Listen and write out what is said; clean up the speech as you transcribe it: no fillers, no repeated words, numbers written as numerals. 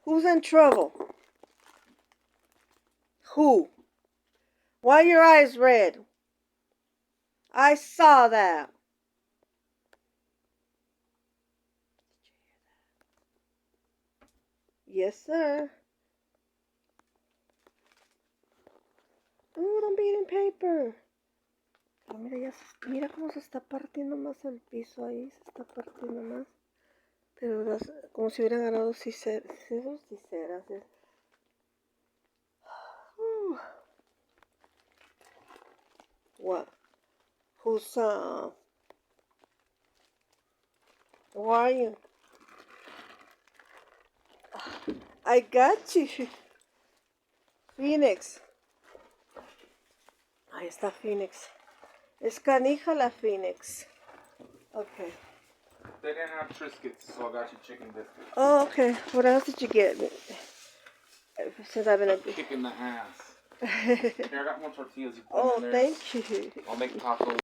Who's in trouble? Who? Why are your eyes red? I saw that. Yes, sir. Oh, don't be eating paper. Oh, mira cómo se está partiendo más el piso ahí. Se está partiendo más. Pero como si hubieran agarrado ciseras. What? Who's, who are you? I got you. Phoenix. Ahí está Phoenix. Es canija la Phoenix. Okay. They didn't have Triscuits, so I got you chicken biscuits. Oh, okay. What else did you get? Since I've been a kick in the ass. Here, I got more tortillas. You put Oh, in there. thank you. I'll make tacos.